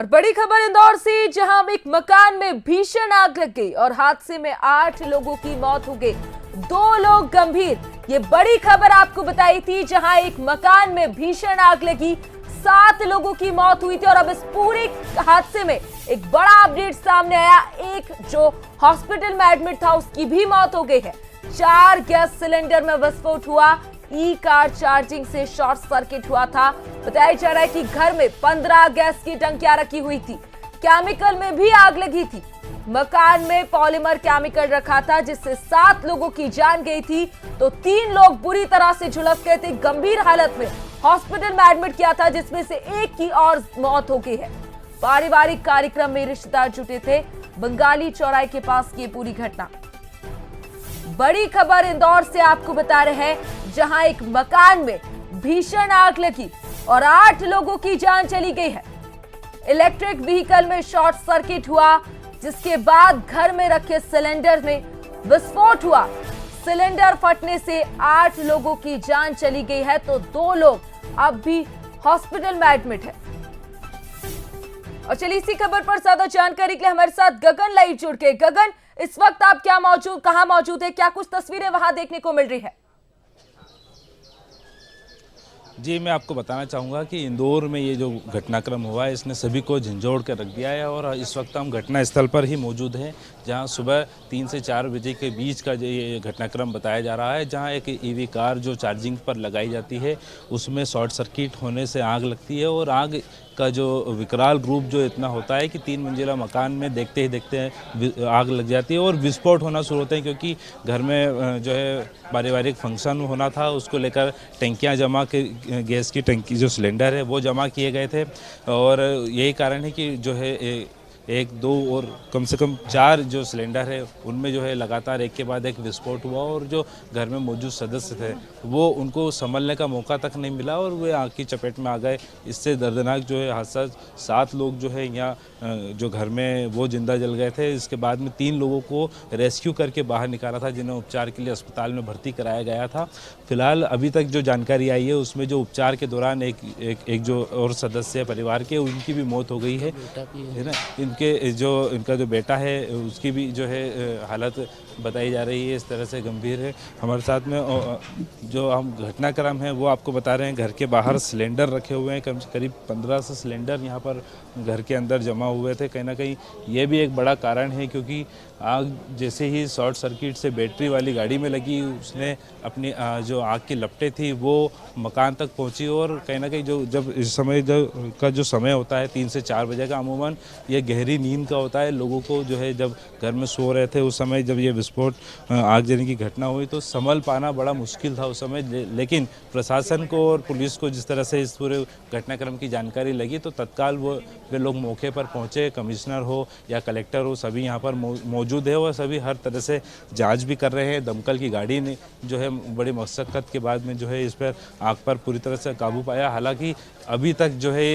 और बड़ी खबर इंदौर से, जहां एक मकान में भीषण आग लग गई और हादसे में 8 लोगों की मौत हो गई, 2 लोग गंभीर। ये बड़ी खबर आपको बताई थी, जहां एक मकान में भीषण आग लगी, 7 लोगों की मौत हुई थी। और अब इस पूरे हादसे में एक बड़ा अपडेट सामने आया। एक जो हॉस्पिटल में एडमिट था उसकी भी मौत हो गई है। 4 गैस सिलेंडर में विस्फोट हुआ। ई कार चार्जिंग से शॉर्ट सर्किट हुआ था। बताया जा रहा है कि घर में 15 गैस की टंकियां रखी हुई थी। केमिकल में भी आग लगी थी। मकान में पॉलीमर केमिकल रखा था, जिससे 7 लोगों की जान गई थी, तो 3 लोग बुरी तरह से झुलस गए थे। गंभीर हालत में हॉस्पिटल में एडमिट किया था, जिसमें से एक की और मौत हो गई है। पारिवारिक कार्यक्रम में रिश्तेदार जुटे थे। बंगाली चौराहे के पास की पूरी घटना। बड़ी खबर इंदौर से आपको बता रहे हैं, जहां एक मकान में भीषण आग लगी और 8 लोगों की जान चली गई है। इलेक्ट्रिक व्हीकल में शॉर्ट सर्किट हुआ, जिसके बाद घर में रखे सिलेंडर में विस्फोट हुआ। सिलेंडर फटने से 8 लोगों की जान चली गई है, तो 2 लोग अब भी हॉस्पिटल में एडमिट है। और चलिए इसी खबर पर ज्यादा जानकारी के लिए हमारे साथ गगन लाइव जुड़ गए। गगन, इस वक्त आप कहां मौजूद है? क्या कुछ तस्वीरें वहां देखने को मिल रही है? जी, मैं आपको बताना चाहूँगा कि इंदौर में ये जो घटनाक्रम हुआ है, इसने सभी को झंझोड़ कर रख दिया है। और इस वक्त हम घटनास्थल पर ही मौजूद हैं, जहां सुबह 3 से 4 बजे के बीच का ये घटनाक्रम बताया जा रहा है, जहां एक ईवी कार जो चार्जिंग पर लगाई जाती है, उसमें शॉर्ट सर्किट होने से आग लगती है। और आग का जो विकराल रूप जो इतना होता है कि 3 मंजिला मकान में देखते ही देखते आग लग जाती है और विस्फोट होना शुरू होते हैं, क्योंकि घर में जो है पारिवारिक फंक्शन होना था, उसको लेकर टंकियां जमा के गैस की टंकी जो सिलेंडर है वो जमा किए गए थे। और यही कारण है कि जो है 1, 2 और कम से कम 4 जो सिलेंडर है उनमें जो है लगातार एक के बाद एक विस्फोट हुआ। और जो घर में मौजूद सदस्य थे वो उनको संभलने का मौका तक नहीं मिला और वे आग की चपेट में आ गए। इससे दर्दनाक जो है हादसा, 7 लोग जो है यहाँ जो घर में वो जिंदा जल गए थे। इसके बाद में 3 लोगों को रेस्क्यू करके बाहर निकाला था, जिन्हें उपचार के लिए अस्पताल में भर्ती कराया गया था। फिलहाल अभी तक जो जानकारी आई है उसमें जो उपचार के दौरान एक जो और सदस्य परिवार के, उनकी भी मौत हो गई है ना। इनका जो बेटा है उसकी भी जो है हालत बताई जा रही है इस तरह से गंभीर है। हमारे साथ में जो हम घटनाक्रम है वो आपको बता रहे हैं। घर के बाहर सिलेंडर रखे हुए हैं, करीब 15 से सिलेंडर यहाँ पर घर के अंदर जमा हुए थे। कहीं ना कहीं ये भी एक बड़ा कारण है, क्योंकि आग जैसे ही शॉर्ट सर्किट से बैटरी वाली गाड़ी में लगी, उसने अपनी जो आग की लपटें थी वो मकान तक पहुंची। और कहीं ना कहीं जब इस समय जो समय होता है 3 से 4 बजे का, अमूमन ये गहरी नींद का होता है। लोगों को जो है जब घर में सो रहे थे उस समय जब ये विस्फोट आग जलने की घटना हुई, तो संभल पाना बड़ा मुश्किल था उस समय। लेकिन प्रशासन को और पुलिस को जिस तरह से इस पूरे घटनाक्रम की जानकारी लगी, तो तत्काल वे लोग मौके पर पहुंचे। कमिश्नर हो या कलेक्टर हो, सभी यहाँ पर मौजूद है और सभी हर तरह से जांच भी कर रहे हैं। दमकल की गाड़ी ने जो है बड़ी मशक्कत के बाद में जो है इस पर आग पर पूरी तरह से काबू पाया। हालांकि अभी तक जो है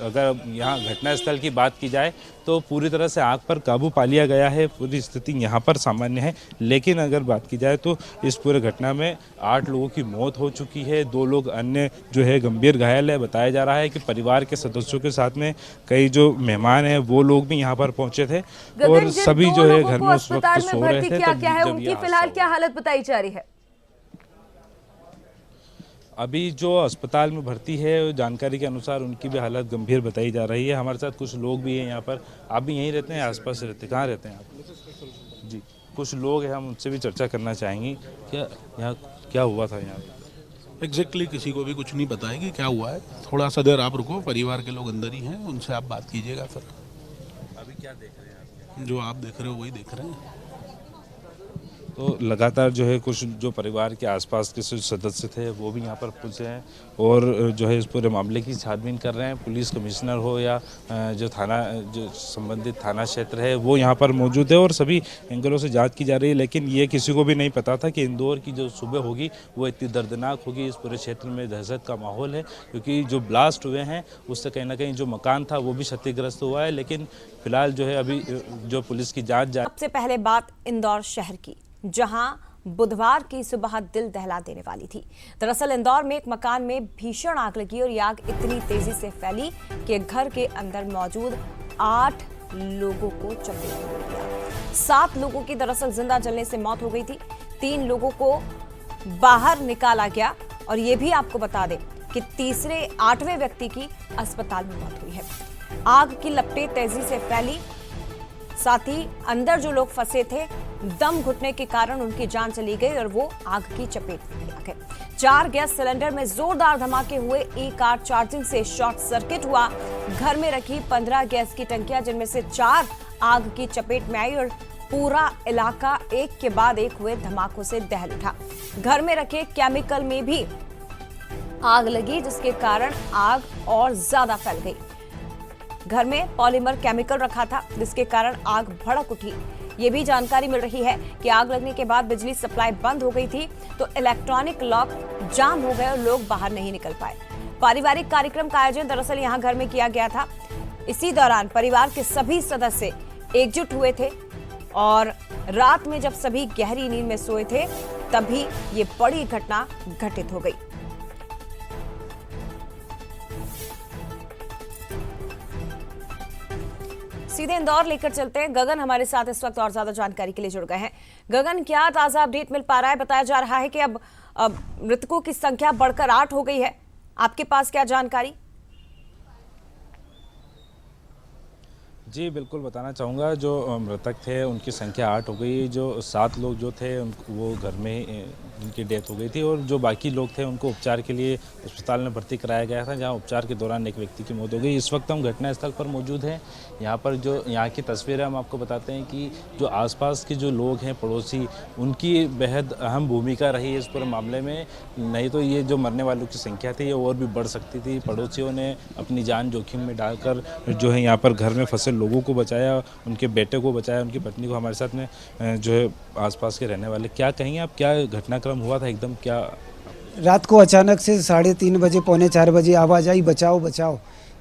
अगर यहाँ घटनास्थल की बात की जाए तो पूरी तरह से आग पर काबू पा लिया गया है। पूरी स्थिति यहाँ पर सामान्य है। लेकिन अगर बात की जाए तो इस पूरे घटना में 8 लोगों की मौत हो चुकी है, 2 लोग अन्य जो है गंभीर घायल है। बताया जा रहा है कि परिवार के सदस्यों के साथ में कई जो मेहमान हैं वो लोग भी यहाँ पर पहुंचे थे और सभी जो है घर में उस वक्त सो रहे थे। क्या है उनकी फिलहाल क्या हालत बताई जा रही है? अभी जो अस्पताल में भर्ती है, जानकारी के अनुसार उनकी भी हालत गंभीर बताई जा रही है। हमारे साथ कुछ लोग भी हैं यहाँ पर। आप भी यहीं रहते हैं, आसपास रहते हैं? कहाँ रहते हैं आप? जी, कुछ लोग हैं, हम उनसे भी चर्चा करना चाहेंगे। क्या यहाँ क्या हुआ था? यहाँ एग्जैक्टली किसी को भी कुछ नहीं पता है कि क्या हुआ है। थोड़ा सा देर आप रुको, परिवार के लोग अंदर ही हैं, उनसे आप बात कीजिएगा। सर अभी क्या देख रहे हैं आप? जो आप देख रहे हो वही देख रहे हैं। तो लगातार जो है कुछ जो परिवार के आसपास के सदस्य थे वो भी यहाँ पर पहुँचे हैं और जो है इस पूरे मामले की छानबीन कर रहे हैं। पुलिस कमिश्नर हो या जो संबंधित थाना क्षेत्र है वो यहाँ पर मौजूद है और सभी एंगलों से जांच की जा रही है। लेकिन ये किसी को भी नहीं पता था कि इंदौर की जो सुबह होगी वो इतनी दर्दनाक होगी। इस पूरे क्षेत्र में दहशत का माहौल है, क्योंकि जो ब्लास्ट हुए हैं उससे कहीं ना कहीं जो मकान था वो भी क्षतिग्रस्त हुआ है। लेकिन फिलहाल जो है अभी जो पुलिस की जाँच सबसे पहले बात इंदौर शहर की, जहां बुधवार की सुबह दिल दहला देने वाली थी। दरअसल इंदौर में एक मकान में भीषण आग लगी और ये आग इतनी तेजी से फैली कि घर के अंदर मौजूद 8 लोगों को चपेट में लिया। 7 लोगों की दरअसल जिंदा जलने से मौत हो गई थी। 3 लोगों को बाहर निकाला गया और ये भी आपको बता दें कि तीसरे 8वें व्यक्ति की अस्पताल में मौत हुई है। आग की लपटें तेजी से फैली, साथ ही अंदर जो लोग फंसे थे दम घुटने के कारण उनकी जान चली गई और वो आग की चपेट में आ गए। 4 गैस सिलेंडर में जोरदार धमाके हुए। एक कार चार्जिंग से शॉर्ट सर्किट हुआ। घर में रखी 15 गैस की टंकियां, जिनमें से 4 आग की चपेट में आई और पूरा इलाका एक के बाद एक हुए धमाकों से दहल उठा। घर में रखे केमिकल में भी आग लगी, जिसके कारण आग और ज्यादा फैल गई। घर में पॉलीमर केमिकल रखा था, जिसके कारण आग भड़क उठी। ये भी जानकारी मिल रही है कि आग लगने के बाद बिजली सप्लाई बंद हो गई थी, तो इलेक्ट्रॉनिक लॉक जाम हो गए और लोग बाहर नहीं निकल पाए। पारिवारिक कार्यक्रम का आयोजन दरअसल यहां घर में किया गया था। इसी दौरान परिवार के सभी सदस्य एकजुट हुए थे और रात में जब सभी गहरी नींद में सोए थे, तभी ये बड़ी घटना घटित हो गई। सीधे इंदौर लेकर चलते हैं। गगन हमारे साथ इस वक्त और ज्यादा जानकारी के लिए जुड़ गए हैं। गगन, क्या ताजा अपडेट मिल पा रहा है? बताया जा रहा है कि अब मृतकों की संख्या बढ़कर 8 हो गई है। आपके पास क्या जानकारी? जी बिल्कुल बताना चाहूँगा, जो मृतक थे उनकी संख्या 8 हो गई। जो 7 लोग जो थे वो घर में उनकी डेथ हो गई थी और जो बाकी लोग थे उनको उपचार के लिए अस्पताल में भर्ती कराया गया था, जहां उपचार के दौरान एक व्यक्ति की मौत हो गई। इस वक्त हम घटनास्थल पर मौजूद हैं। यहाँ पर जो यहाँ की तस्वीरें हम आपको बताते हैं कि जो आसपास के जो लोग हैं, पड़ोसी, उनकी बेहद अहम भूमिका रही है इस पूरे मामले में। नहीं तो ये जो मरने वालों की संख्या थी ये और भी बढ़ सकती थी। पड़ोसियों ने अपनी जान जोखिम में डालकर जो है यहाँ पर घर में फंसे लोगों को बचाया, उनके बेटे को बचाया, उनकी पत्नी को। हमारे साथ में जो है आसपास के रहने वाले, क्या कहेंगे आप, क्या घटनाक्रम हुआ था एकदम? क्या रात को अचानक से 3:30 बजे, 3:45 बजे आवाज़ आई, बचाओ बचाओ।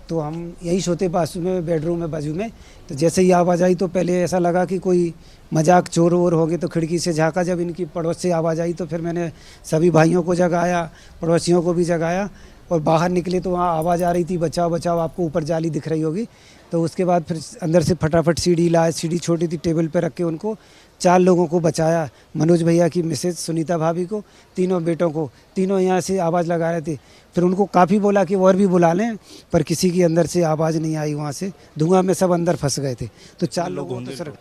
तो हम यही सोते पास में, बेडरूम में बाजू में। तो जैसे ही आवाज़ आई तो पहले ऐसा लगा कि कोई मजाक चोर वोर हो गए, तो खिड़की से झांका। जब इनकी पड़ोस से आवाज़ आई तो फिर मैंने सभी भाइयों को जगाया, पड़ोसियों को भी जगाया और बाहर निकले तो वहाँ आवाज़ आ रही थी, बचाओ बचाओ। आपको ऊपर जाली दिख रही होगी। तो उसके बाद फिर अंदर से फटाफट सीढ़ी लाए। सीढ़ी छोटी थी, टेबल पर रख के उनको 4 लोगों को बचाया। मनोज भैया की मिसेज सुनीता भाभी को, तीनों बेटों को। तीनों यहाँ से आवाज़ लगा रहे थे। फिर उनको काफ़ी बोला कि और भी बुला लें, पर किसी की अंदर से आवाज़ नहीं आई। वहाँ से धुआं में सब अंदर फंस गए थे। तो 4 लोगों तो सर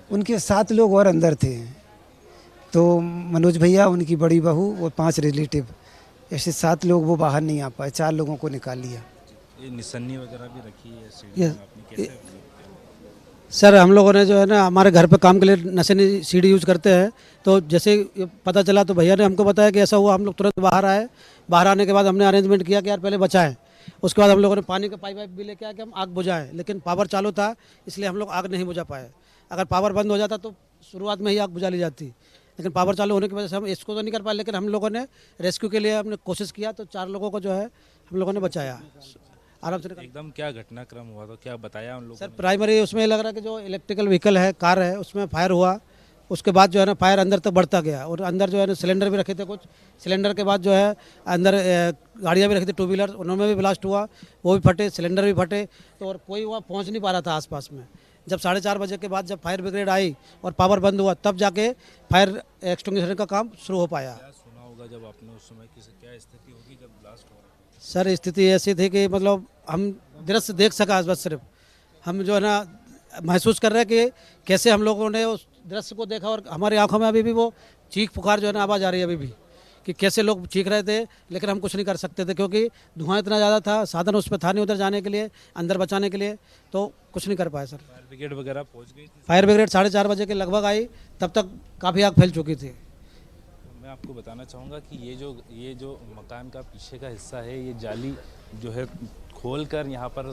उनके 7 लोग और अंदर थे। तो मनोज भैया, उनकी बड़ी बहू और 5 रिलेटिव, ऐसे 7 लोग वो बाहर नहीं आ पाए। 4 लोगों को निकाल लिया। ये निशानी वगैरह भी रखी है सीढ़ी में, आपने कैसे? सर हम लोगों ने जो है ना, हमारे घर पे काम के लिए नशे सीढ़ी यूज़ करते हैं। तो जैसे ये पता चला तो भैया ने हमको बताया कि ऐसा हुआ। हम लोग तुरंत बाहर आए। बाहर आने के बाद हमने अरेंजमेंट किया कि यार पहले बचाएं। उसके बाद हम लोगों ने पानी का पाइप भी लेके आए कि हम आग बुझाएं, लेकिन पावर चालू था इसलिए हम लोग आग नहीं बुझा पाए। अगर पावर बंद हो जाता तो शुरुआत में ही आग बुझा ली जाती, लेकिन पावर चालू होने की वजह से हम इसको तो नहीं कर पाए। लेकिन हम लोगों ने रेस्क्यू के लिए हमने कोशिश किया, तो 4 लोगों को जो है हम लोगों ने बचाया आराम से। एकदम क्या घटनाक्रम हुआ तो क्या बताया उन लोगों सर ने? प्राइमरी उसमें ये लग रहा है कि जो इलेक्ट्रिकल व्हीकल है, कार है, उसमें फायर हुआ। उसके बाद जो है ना फायर अंदर तक बढ़ता गया और अंदर जो है ना सिलेंडर भी रखे थे कुछ। सिलेंडर के बाद जो है अंदर गाड़ियाँ भी रखी थी, 2 व्हीलर, उनमें भी ब्लास्ट हुआ, वो भी फटे, सिलेंडर भी फटे। तो और कोई वहाँ पहुँच नहीं पा रहा था आसपास में। जब 4:30 बजे के बाद जब फायर ब्रिगेड आई और पावर बंद हुआ, तब जाके फायर एक्सटिंग्विशर का काम शुरू हो पाया। क्या सुना होगा जब आपने उस समय की, क्या स्थिति होगी जब ब्लास्ट हो रहा है? सर स्थिति ऐसी थी कि मतलब हम दृश्य देख सका, बस सिर्फ हम जो है ना महसूस कर रहे हैं कि कैसे हम लोगों ने उस दृश्य को देखा। और हमारी आंखों में अभी भी वो चीख पुकार जो है ना आवाज़ आ रही है अभी भी, कि कैसे लोग चीख रहे थे, लेकिन हम कुछ नहीं कर सकते थे क्योंकि धुआं इतना ज़्यादा था, साधन उस पर था नहीं उधर जाने के लिए, अंदर बचाने के लिए, तो कुछ नहीं कर पाए सर। फायर ब्रिगेड वगैरह पहुंच गई थी? फायर ब्रिगेड 4:30 बजे के लगभग आई, तब तक काफ़ी आग फैल चुकी थी। मैं आपको बताना चाहूँगा कि ये जो मकान का पीछे का हिस्सा है, ये जाली जो है खोलकर यहाँ पर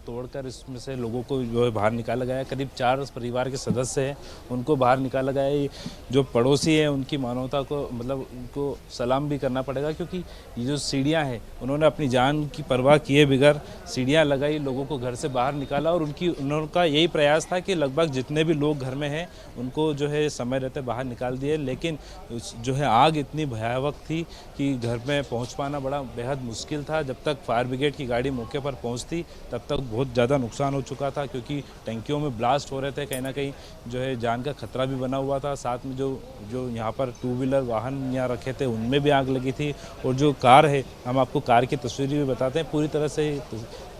तोड़कर इसमें से लोगों को जो है बाहर निकाला गया है। करीब 4 परिवार के सदस्य हैं, उनको बाहर निकाला गया है। जो पड़ोसी हैं उनकी मानवता को, मतलब उनको सलाम भी करना पड़ेगा, क्योंकि ये जो सीढ़ियाँ हैं उन्होंने अपनी जान की परवाह किए बगैर सीढ़ियाँ लगाई, लोगों को घर से बाहर निकाला। और उनका यही प्रयास था कि लगभग जितने भी लोग घर में हैं उनको जो है समय रहते बाहर निकाल दिए। लेकिन जो है आग इतनी भयावह थी कि घर में पहुँच पाना बड़ा बेहद मुश्किल था। जब तक फायर ब्रिगेड की गाड़ी मौके पर पहुंचती तब तक बहुत ज़्यादा नुकसान हो चुका था, क्योंकि टंकियों में ब्लास्ट हो रहे थे, कहीं ना कहीं जो है जान का खतरा भी बना हुआ था। साथ में जो यहाँ पर 2 व्हीलर वाहन यहाँ रखे थे उनमें भी आग लगी थी। और जो कार है, हम आपको कार की तस्वीर भी बताते हैं, पूरी तरह से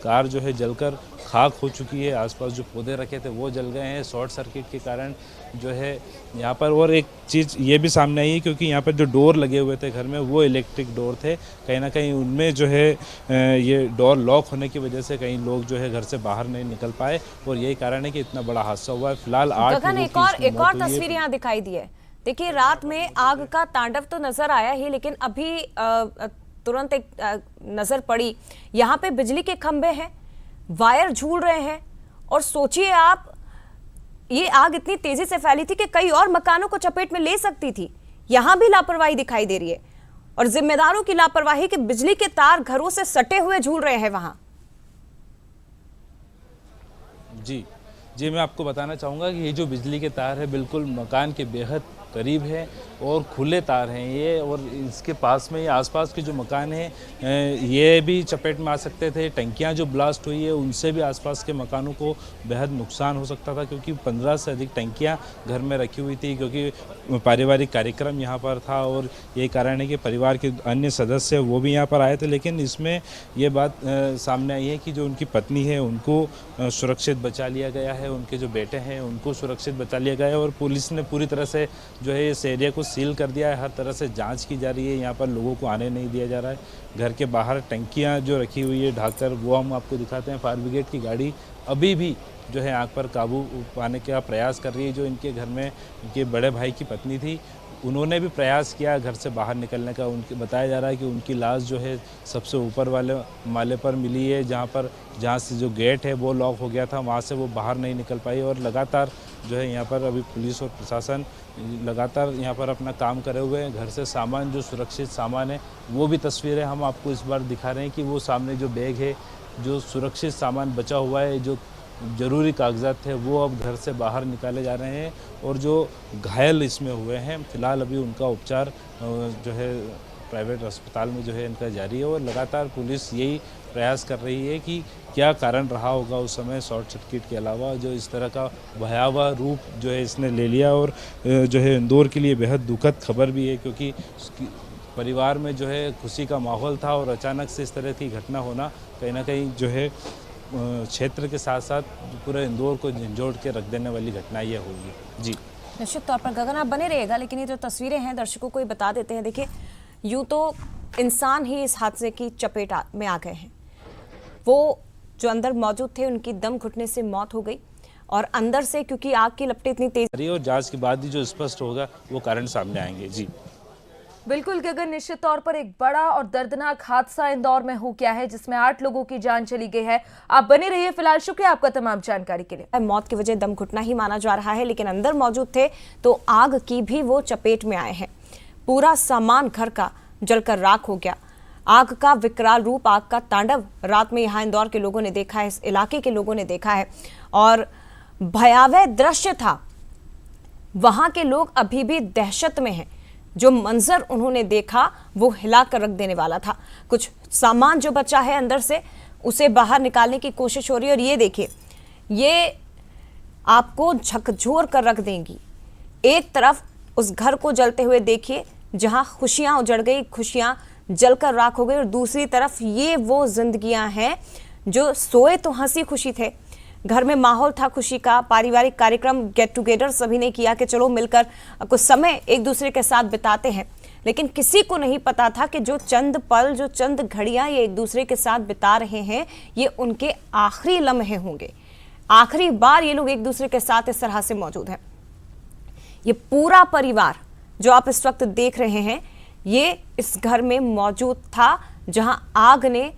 कार जो है जलकर खाक हो चुकी है। आसपास जो पौधे रखे थे वो जल गए हैं शॉर्ट सर्किट के कारण जो है यहाँ पर। और एक चीज़ ये भी सामने आई है, क्योंकि यहाँ पर जो डोर लगे हुए थे घर में वो इलेक्ट्रिक डोर थे, कहीं ना कहीं उनमें जो है ये डोर लॉक होने की वजह से कई लोग जो है घर से बाहर नहीं निकल पाए, और यही कारण है कि इतना बड़ा हादसा हुआ है। फिलहाल 8 गगन, एक और तस्वीर यहाँ दिखाई दी है। देखिए, रात में आग का तांडव तो नजर आया ही, लेकिन अभी तुरंत एक नजर पड़ी, यहाँ पे बिजली के खंभे हैं, वायर झूल रहे हैं, और सोचिए आप, ये आग इतनी तेजी से फैली थी कि कई और मकानों को चपेट में ले सकती थी। यहां भी लापरवाही दिखाई दे रही है, और जिम्मेदारों की लापरवाही कि बिजली के तार घरों से सटे हुए झूल रहे हैं वहां। जी, मैं आपको बताना चाहूँगा कि ये जो बिजली के तार है बिल्कुल मकान के बेहद करीब है और खुले तार हैं ये, और इसके पास में ये आसपास के जो मकान हैं ये भी चपेट में आ सकते थे। टंकियां जो ब्लास्ट हुई है उनसे भी आसपास के मकानों को बेहद नुकसान हो सकता था, क्योंकि 15 से अधिक टंकियां घर में रखी हुई थी, क्योंकि पारिवारिक कार्यक्रम यहां पर था, और यही कारण है कि परिवार के अन्य सदस्य वो भी यहाँ पर आए थे। लेकिन इसमें ये बात सामने आई है कि जो उनकी पत्नी है उनको सुरक्षित बचा लिया गया है, उनके जो बेटे हैं उनको सुरक्षित बचा लिया गया है, और पुलिस ने पूरी तरह से जो है इस एरिया को सील कर दिया है। हर तरह से जांच की जा रही है, यहाँ पर लोगों को आने नहीं दिया जा रहा है। घर के बाहर टंकियाँ जो रखी हुई है ढककर, वो हम आपको दिखाते हैं। फायर ब्रिगेड की गाड़ी अभी भी जो है आग पर काबू पाने का प्रयास कर रही है। जो इनके घर में इनके बड़े भाई की पत्नी थी, उन्होंने भी प्रयास किया घर से बाहर निकलने का। उनके बताया जा रहा है कि उनकी लाश जो है सबसे ऊपर वाले माले पर मिली है, जहाँ से जो गेट है वो लॉक हो गया था, वहाँ से वो बाहर नहीं निकल पाई। और लगातार जो है यहाँ पर अभी पुलिस और प्रशासन लगातार यहाँ पर अपना काम करे हुए हैं। घर से सामान जो सुरक्षित सामान है वो भी तस्वीरें हम आपको इस बार दिखा रहे हैं कि वो सामने जो बैग है, जो सुरक्षित सामान बचा हुआ है, जो ज़रूरी कागजात थे, वो अब घर से बाहर निकाले जा रहे हैं। और जो घायल इसमें हुए हैं फिलहाल अभी उनका उपचार जो है प्राइवेट अस्पताल में जो है इनका जारी है। और लगातार पुलिस यही प्रयास कर रही है कि क्या कारण रहा होगा उस समय शॉर्ट सर्किट के अलावा, जो इस तरह का भयावह रूप जो है इसने ले लिया। और जो है इंदौर के लिए बेहद दुखद खबर भी है, क्योंकि परिवार में जो है खुशी का माहौल था, और अचानक से इस तरह की घटना होना कहीं ना कहीं जो है क्षेत्र के साथ साथ पूरे इंदौर को झंझोड़ के रख देने वाली घटना ये होगी। जी, निश्चित तौर पर गगन आप बने रहेगा, लेकिन ये जो तस्वीरें हैं दर्शकों को ये बता देते हैं। देखिए, यूं तो इंसान ही इस हादसे की चपेट में आ गए हैं। वो जो अंदर मौजूद थे उनकी दम घुटने से मौत हो गई, और अंदर से क्योंकि आग की लपटें इतनी तेज, और जांच के बाद ही जो स्पष्ट होगा वो कारण सामने आएंगे। जी बिल्कुल गगन, निश्चित तौर पर एक बड़ा और दर्दनाक हादसा इंदौर में हो गया है, जिसमें 8 लोगों की जान चली गई है। आप बने रहिए, फिलहाल शुक्रिया आपका तमाम जानकारी के लिए। मौत की वजह दम घुटना ही माना जा रहा है, लेकिन अंदर मौजूद थे तो आग की भी वो चपेट में आए हैं। पूरा सामान घर का जलकर राख हो गया। आग का विकराल रूप, आग का तांडव रात में यहाँ इंदौर के लोगों ने देखा है, इस इलाके के लोगों ने देखा है, और भयावह दृश्य था। वहां के लोग अभी भी दहशत में हैं। जो मंजर उन्होंने देखा वो हिला कर रख देने वाला था। कुछ सामान जो बचा है अंदर से उसे बाहर निकालने की कोशिश हो रही है, और ये देखिए, ये आपको झकझोर कर रख देंगी। एक तरफ उस घर को जलते हुए देखिए जहां खुशियां उजड़ गई, खुशियां जलकर राख हो गई, और दूसरी तरफ ये वो जिंदगियां हैं जो सोए तो हंसी खुशी थे, घर में माहौल था खुशी का, पारिवारिक कार्यक्रम, गेट टुगेदर सभी ने किया कि चलो मिलकर कुछ समय एक दूसरे के साथ बिताते हैं। लेकिन किसी को नहीं पता था कि जो चंद पल, जो चंद घड़ियां ये एक दूसरे के साथ बिता रहे हैं, ये उनके आखिरी लम्हे होंगे। आखिरी बार ये लोग एक दूसरे के साथ इस तरह से मौजूद हैं। ये पूरा परिवार जो आप इस वक्त देख रहे हैं, ये इस घर में मौजूद था जहां आग ने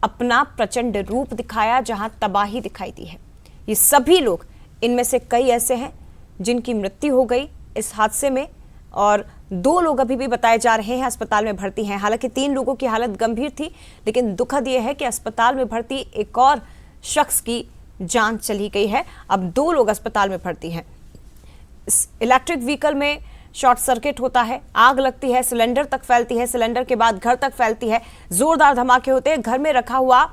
अपना प्रचंड रूप दिखाया, जहां तबाही दिखाई दी है। ये सभी लोग, इनमें से कई ऐसे हैं जिनकी मृत्यु हो गई इस हादसे में, और 2 लोग अभी भी बताए जा रहे हैं अस्पताल में भर्ती हैं। हालांकि 3 लोगों की हालत गंभीर थी, लेकिन दुखद यह है कि अस्पताल में भर्ती एक और शख्स की जान चली गई है। अब 2 लोग अस्पताल में भर्ती हैं। इस इलेक्ट्रिक व्हीकल में शॉर्ट सर्किट होता है, आग लगती है, सिलेंडर तक फैलती है, सिलेंडर के बाद घर तक फैलती है, जोरदार धमाके होते हैं। घर में रखा हुआ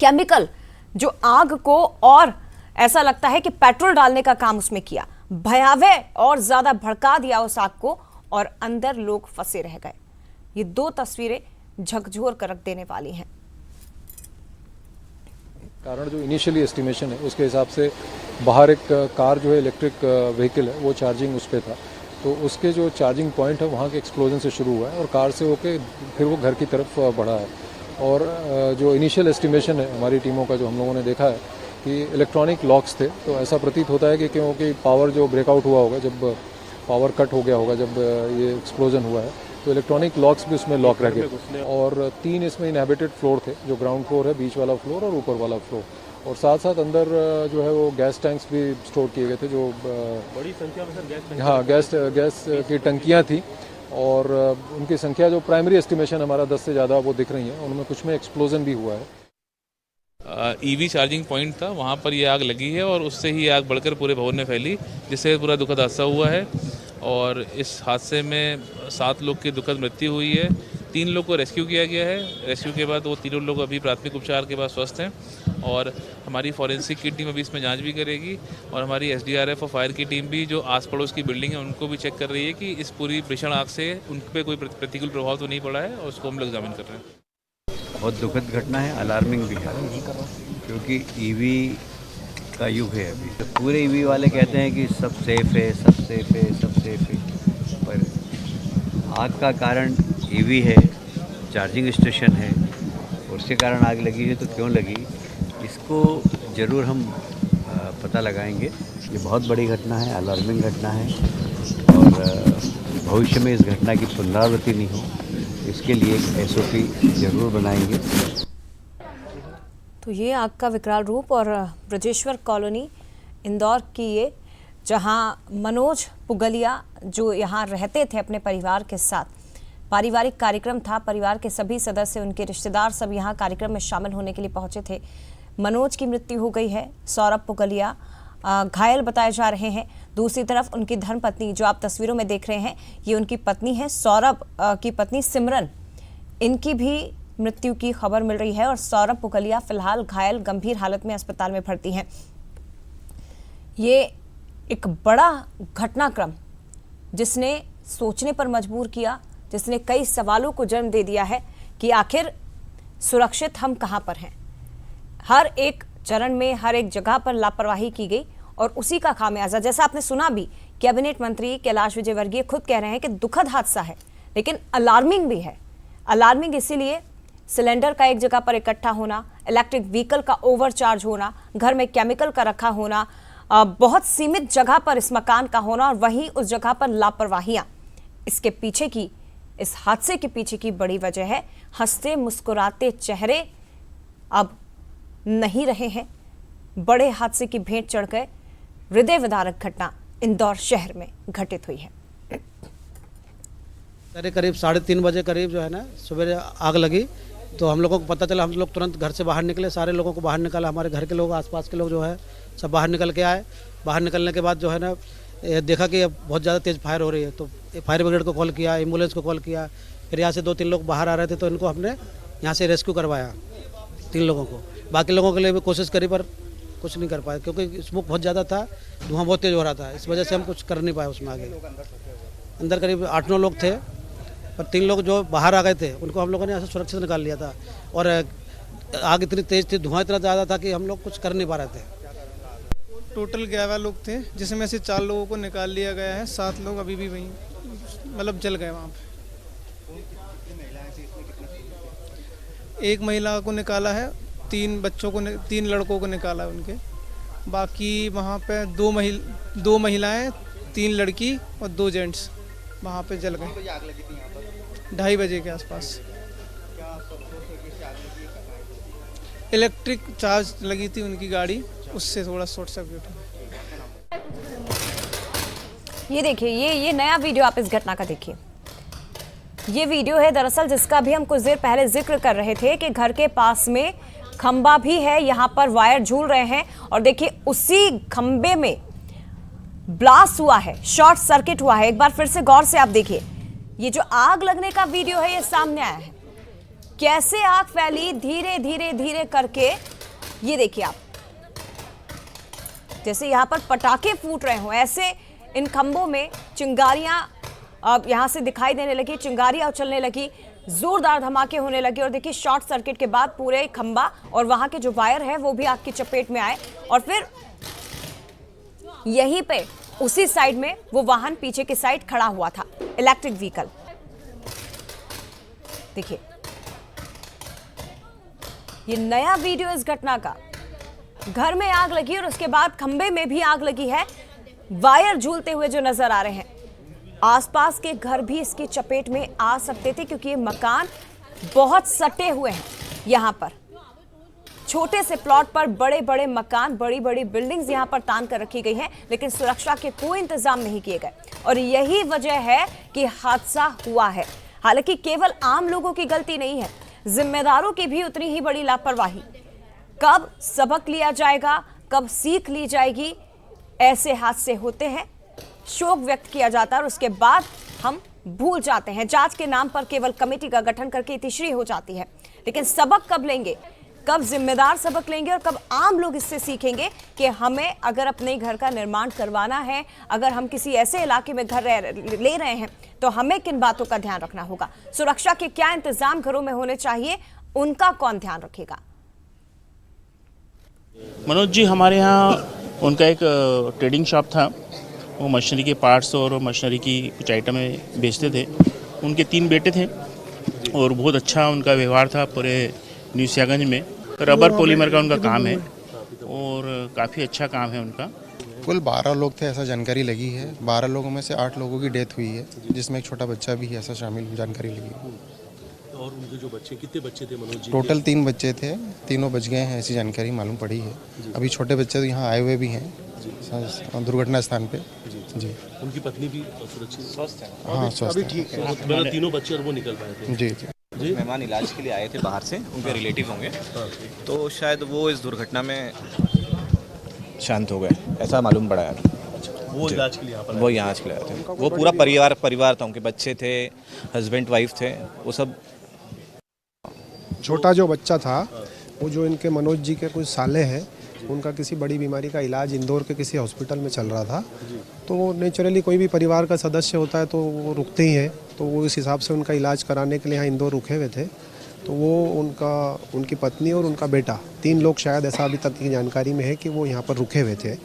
केमिकल जो आग को और ऐसा लगता है कि पेट्रोल डालने का काम उसमें किया, भयावह और ज्यादा भड़का दिया उस आग को और अंदर लोग फंसे रह गए। ये दो तस्वीरें झकझोर कर रख देने वाली हैं। कारण जो इनिशियली एस्टिमेशन है उसके हिसाब से बाहर एक कार जो है इलेक्ट्रिक व्हीकल है वो चार्जिंग उस पर था, तो उसके जो चार्जिंग पॉइंट है वहाँ के एक्सप्लोजन से शुरू हुआ है और कार से होके फिर वो घर की तरफ बढ़ा है। और जो इनिशियल एस्टिमेशन है हमारी टीमों का जो हम लोगों ने देखा है कि इलेक्ट्रॉनिक लॉक्स थे, तो ऐसा प्रतीत होता है कि क्योंकि पावर जो ब्रेकआउट हुआ होगा, जब पावर कट हो गया होगा, जब ये एक्सप्लोजन हुआ है तो इलेक्ट्रॉनिक लॉक्स भी उसमें लॉक रह गए। और 3 इसमें इनहैबिटेड फ्लोर थे, जो ग्राउंड फ्लोर है, बीच वाला फ्लोर और ऊपर वाला फ्लोर, और साथ साथ अंदर जो है वो गैस टैंक्स भी स्टोर किए गए थे, जो बड़ी संख्या में सर गैस की टंकियाँ थी और उनकी संख्या जो प्राइमरी एस्टिमेशन हमारा 10 से ज़्यादा वो दिख रही है, उनमें कुछ में एक्सप्लोजन भी हुआ है। ईवी चार्जिंग पॉइंट था, वहाँ पर ये आग लगी है और उससे ही आग बढ़कर पूरे भवन में फैली, जिससे पूरा दुखद हादसा हुआ है। और इस हादसे में 7 लोग की दुखद मृत्यु हुई है। 3 लोग को रेस्क्यू किया गया है। रेस्क्यू के बाद वो तीनों लोग अभी प्राथमिक उपचार के बाद स्वस्थ हैं और हमारी फॉरेंसिक की टीम अभी इसमें जांच भी करेगी और हमारी SDRF और फायर की टीम भी जो आस पड़ोस की बिल्डिंग है उनको भी चेक कर रही है कि इस पूरी भीषण आग से उन पर कोई प्रतिकूल प्रभाव तो नहीं पड़ा है और उसको हम लोग एग्जामिन कर रहे हैं। बहुत दुखद घटना है, अलार्मिंग भी है, क्योंकि ईवी का युग है अभी। तो पूरे ईवी वाले कहते हैं कि सब सेफ है, सब सेफ है, सब सेफ है, पर आग का कारण ईवी है, चार्जिंग स्टेशन है, और उसके कारण आग लगी है। तो क्यों लगी, इसको ज़रूर हम पता लगाएंगे। ये बहुत बड़ी घटना है, अलार्मिंग घटना है और भविष्य में इस घटना की पुनरावृत्ति नहीं हो, इसके लिए एक SOP ज़रूर बनाएंगे। तो ये आग का विकराल रूप और ब्रजेश्वर कॉलोनी इंदौर की ये, जहां मनोज पुगलिया जो यहाँ रहते थे अपने परिवार के साथ, पारिवारिक कार्यक्रम था, परिवार के सभी सदस्य, उनके रिश्तेदार सब यहाँ कार्यक्रम में शामिल होने के लिए पहुंचे थे। मनोज की मृत्यु हो गई है, सौरभ पुगलिया घायल बताए जा रहे हैं। दूसरी तरफ उनकी धर्मपत्नी जो आप तस्वीरों में देख रहे हैं, ये उनकी पत्नी है, सौरभ की पत्नी सिमरन, इनकी भी मृत्यु की खबर मिल रही है और सौरभ पुगलिया फिलहाल घायल गंभीर हालत में अस्पताल में भर्ती हैं। ये एक बड़ा घटनाक्रम जिसने सोचने पर मजबूर किया, जिसने कई सवालों को जन्म दे दिया है कि आखिर सुरक्षित हम कहां पर हैं। हर एक चरण में हर एक जगह पर लापरवाही की गई और उसी का खामियाजा, जैसा आपने सुना भी, कैबिनेट मंत्री कैलाश विजयवर्गीय खुद कह रहे हैं कि दुखद हादसा है लेकिन अलार्मिंग भी है। अलार्मिंग इसीलिए सिलेंडर का एक जगह पर इकट्ठा होना, इलेक्ट्रिक व्हीकल का ओवरचार्ज होना, घर में केमिकल का रखा होना, बहुत सीमित जगह पर इस मकान का होना और वहीं उस जगह पर लापरवाहियां, इसके पीछे की, इस हादसे के पीछे की बड़ी वजह है। हंसते मुस्कुराते चेहरे अब नहीं रहे हैं, बड़े हादसे की भेंट चढ़ गए। हृदय विदारक घटना इंदौर शहर में घटित हुई है। करीब 3:30 बजे करीब जो है ना सुबह आग लगी, तो हम लोगों को पता चला। हम लोग तुरंत घर से बाहर निकले, सारे लोगों को बाहर निकाला, हमारे घर के लोग, आसपास के लोग जो है सब बाहर निकल के आए। बाहर निकलने के बाद जो है ना देखा कि अब बहुत ज़्यादा तेज़ फायर हो रही है, तो फायर ब्रिगेड को कॉल किया, एम्बुलेंस को कॉल किया। फिर यहाँ से 2-3 लोग बाहर आ रहे थे, तो इनको हमने यहाँ से रेस्क्यू करवाया 3 लोगों को। बाकी लोगों के लिए भी कोशिश करी पर कुछ नहीं कर पाए, क्योंकि स्मोक बहुत ज़्यादा था, धुआं बहुत तेज़ हो रहा था, इस वजह से हम कुछ कर नहीं पाए उसमें आगे। अंदर करीब 8-9 लोग थे, पर 3 लोग जो बाहर आ गए थे उनको हम लोगों ने यहाँ से सुरक्षित निकाल लिया था। और आग इतनी तेज़ थी, धुआं इतना ज़्यादा था कि हम लोग कुछ कर नहीं पा रहे थे। टोटल 11 लोग थे, जिसमें से 4 लोगों को निकाल लिया गया है। 7 लोग अभी भी वहीं मतलब जल गए वहाँ पे। एक महिला को निकाला है, 3 लड़कों को निकाला है उनके। बाकी वहाँ पे 2 महिलाएं, 3 लड़की और 2 जेंट्स वहाँ पे जल गए 2:30 बजे के आसपास। इलेक्ट्रिक चार्ज लगी थी उनकी गाड़ी, उससे थोड़ा शॉर्ट सर्किट। ये देखिए, ये नया वीडियो आप इस घटना का देखिए। ये वीडियो है दरअसल जिसका भी हम कुछ देर पहले जिक्र कर रहे थे कि घर के पास में खंबा भी है, यहाँ पर वायर झूल रहे हैं और देखिए उसी खंबे में ब्लास्ट हुआ है, शॉर्ट सर्किट हुआ है। एक बार फिर से गौर से आप देखिए, ये जो आग लगने का वीडियो है ये सामने आया है। कैसे आग फैली धीरे धीरे धीरे करके, ये देखिए आप, जैसे यहां पर पटाखे फूट रहे हो ऐसे इन खंभों में चिंगारियां अब यहां से दिखाई देने लगी, चिंगारियां उछलने लगी, जोरदार धमाके होने लगे और देखिए शॉर्ट सर्किट के बाद पूरे खंभा और वहां के जो वायर है वो भी आग की चपेट में आए और फिर यहीं पे उसी साइड में वो वाहन पीछे की साइड खड़ा हुआ था, इलेक्ट्रिक व्हीकल। देखिए ये नया वीडियो इस घटना का, घर में आग लगी और उसके बाद खंबे में भी आग लगी है, वायर झूलते हुए जो नजर आ रहे हैं। आसपास के घर भी इसकी चपेट में आ सकते थे क्योंकि ये मकान बहुत सटे हुए हैं। यहां पर छोटे से प्लॉट पर बड़े बड़े मकान, बड़ी बड़ी बिल्डिंग्स यहां पर तान कर रखी गई हैं, लेकिन सुरक्षा के कोई इंतजाम नहीं किए गए और यही वजह है कि हादसा हुआ है। हालांकि केवल आम लोगों की गलती नहीं है, जिम्मेदारों की भी उतनी ही बड़ी लापरवाही। कब सबक लिया जाएगा, कब सीख ली जाएगी, ऐसे हादसे होते हैं, शोक व्यक्त किया जाता है और उसके बाद हम भूल जाते हैं। जांच के नाम पर केवल कमेटी का गठन करके तिश्री हो जाती है, लेकिन सबक कब लेंगे, कब जिम्मेदार सबक लेंगे और कब आम लोग इससे सीखेंगे कि हमें अगर अपने घर का निर्माण करवाना है, अगर हम किसी ऐसे इलाके में घर ले रहे हैं तो हमें किन बातों का ध्यान रखना होगा, सुरक्षा के क्या इंतजाम घरों में होने चाहिए, उनका कौन ध्यान रखेगा। मनोज जी, हमारे यहाँ उनका एक ट्रेडिंग शॉप था, वो मशीनरी के पार्ट्स और मशीनरी की कुछ आइटम बेचते थे। उनके 3 बेटे थे और बहुत अच्छा उनका व्यवहार था पूरे न्यू सियागंज में। रबर पॉलीमर का उनका काम है और काफ़ी अच्छा काम है उनका। कुल 12 लोग थे ऐसा जानकारी लगी है। 12 लोगों में से 8 लोगों की डेथ हुई है, जिसमें एक छोटा बच्चा भी ऐसा शामिल जानकारी लगी है। और उनके जो बच्चे, कितने बच्चे थे मनोज जी? टोटल 3 बच्चे थे, तीनों बच गए हैं ऐसी जानकारी मालूम पड़ी है। अभी छोटे बच्चे तो यहाँ आए हुए भी हैं दुर्घटना स्थान पे। जी, उनकी पत्नी भी सुरक्षित, स्वस्थ है? हाँ, स्वस्थ है। ठीक है। मतलब तीनों बच्चे और वो निकल पाए थे? जी जी। मेहमान इलाज के लिए आए थे बाहर से, उनके रिलेटिव होंगे, तो शायद वो इस दुर्घटना में शांत हो गए, ऐसा मालूम पड़ा है। वो इलाज के लिए यहाँ पर? वो यहाँ के लिए आए थे। वो पूरा परिवार था, उनके बच्चे थे, हस्बैंड वाइफ थे, वो सब। छोटा जो बच्चा था वो जो इनके मनोज जी के कुछ साले हैं, उनका किसी बड़ी बीमारी का इलाज इंदौर के किसी हॉस्पिटल में चल रहा था। तो नेचुरली कोई भी परिवार का सदस्य होता है तो वो रुकते ही है, तो वो इस हिसाब से उनका इलाज कराने के लिए यहाँ इंदौर रुके हुए थे। तो वो उनकी पत्नी और उनका बेटा, 3 लोग शायद, ऐसा अभी तक की जानकारी में है कि वो यहाँ पर रुके हुए थे।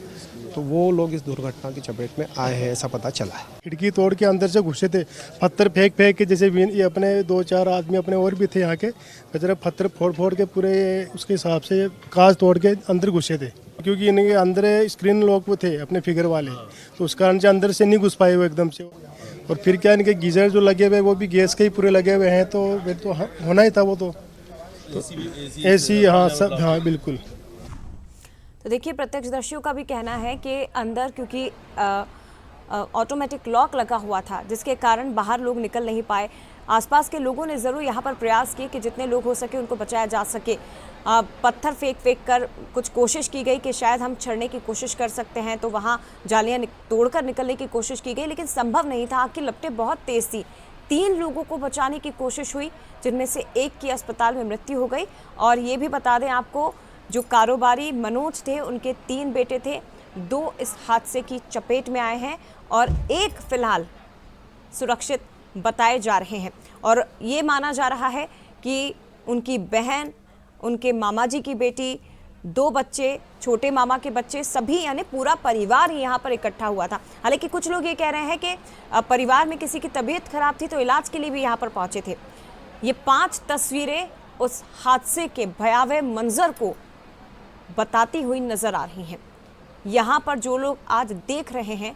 तो वो लोग इस दुर्घटना की चपेट में आए हैं, ऐसा पता चला है। खिड़की तोड़ के अंदर से घुसे थे, पत्थर फेंक के, जैसे ये अपने 2-4 आदमी अपने और भी थे यहाँ के, बेचारे पत्थर फोड़ के पूरे उसके हिसाब से कांच तोड़ के अंदर घुसे थे। क्योंकि इनके अंदर स्क्रीन लॉक वो थे अपने फिगर वाले, तो उस कारण से अंदर से नहीं घुस पाए वो एकदम से। और फिर क्या, इनके गीजर जो लगे हुए वो भी गैस के ही पूरे लगे हुए हैं, तो फिर तो होना ही था वो तो एसी। हाँ सब, हाँ बिल्कुल। तो देखिए प्रत्यक्षदर्शियों का भी कहना है कि अंदर क्योंकि ऑटोमेटिक लॉक लगा हुआ था, जिसके कारण बाहर लोग निकल नहीं पाए। आसपास के लोगों ने ज़रूर यहाँ पर प्रयास किए कि जितने लोग हो सके उनको बचाया जा सके। पत्थर फेंक कर कुछ कोशिश की गई कि शायद हम छड़ने की कोशिश कर सकते हैं, तो वहाँ जालियाँ तोड़कर निकलने की कोशिश की गई, लेकिन संभव नहीं था। आग की लपटें बहुत तेज़ थी। 3 लोगों को बचाने की कोशिश हुई, जिनमें से एक की अस्पताल में मृत्यु हो गई। और ये भी बता दें आपको, जो कारोबारी मनोज थे, उनके 3 बेटे थे, 2 इस हादसे की चपेट में आए हैं और एक फिलहाल सुरक्षित बताए जा रहे हैं। और ये माना जा रहा है कि उनकी बहन, उनके मामा जी की बेटी, 2 बच्चे, छोटे मामा के बच्चे, सभी यानी पूरा परिवार ही यहाँ पर इकट्ठा हुआ था। हालांकि कुछ लोग ये कह रहे हैं कि परिवार में किसी की तबीयत खराब थी तो इलाज के लिए भी यहाँ पर पहुँचे थे। ये 5 तस्वीरें उस हादसे के भयावह मंजर को बताती हुई नजर आ रही हैं। यहाँ पर जो लोग आज देख रहे हैं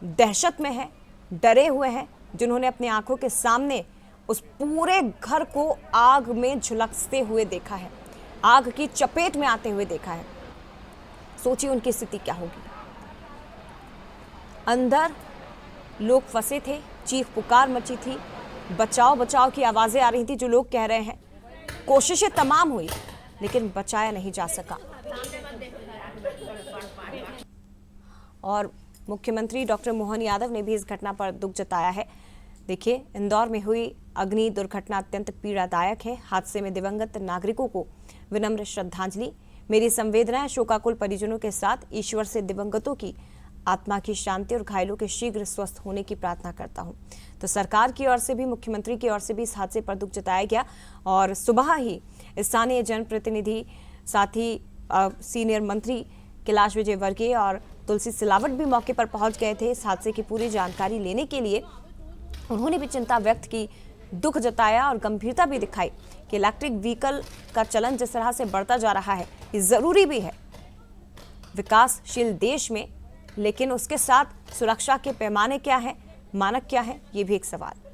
दहशत में हैं, डरे हुए हैं, जिन्होंने अपनी आंखों के सामने उस पूरे घर को आग में झुलसते हुए देखा है, आग की चपेट में आते हुए देखा है। सोचिए उनकी स्थिति क्या होगी। अंदर लोग फंसे थे, चीख पुकार मची थी, बचाओ बचाओ की आवाजें आ रही थी। जो लोग कह रहे हैं कोशिशें तमाम हुई लेकिन बचाया नहीं जा सका। और मुख्यमंत्री डॉक्टर मोहन यादव ने भी इस घटना पर दुख जताया है। देखिए, इंदौर में हुई अग्नि दुर्घटना अत्यंत पीड़ादायक है। हादसे में दिवंगत नागरिकों को विनम्र श्रद्धांजलि। मेरी संवेदनाएं शोकाकुल परिजनों के साथ ईश्वर से दिवंगतों की आत्मा की शांति और घायलों के शीघ्र स्वस्थ होने की प्रार्थना करता हूं। तो सरकार की ओर से भी, मुख्यमंत्री की ओर से भी इस हादसे पर दुख जताया गया और सुबह ही स्थानीय जनप्रतिनिधि, साथ ही सीनियर मंत्री कैलाश विजय वर्गीय और तुलसी सिलावट भी मौके पर पहुंच गए थे इस हादसे की पूरी जानकारी लेने के लिए। उन्होंने भी चिंता व्यक्त की, दुख जताया और गंभीरता भी दिखाई कि इलेक्ट्रिक व्हीकल का चलन जिस तरह से बढ़ता जा रहा है, ये जरूरी भी है विकासशील देश में, लेकिन उसके साथ सुरक्षा के पैमाने क्या है, मानक क्या है, ये भी एक सवाल।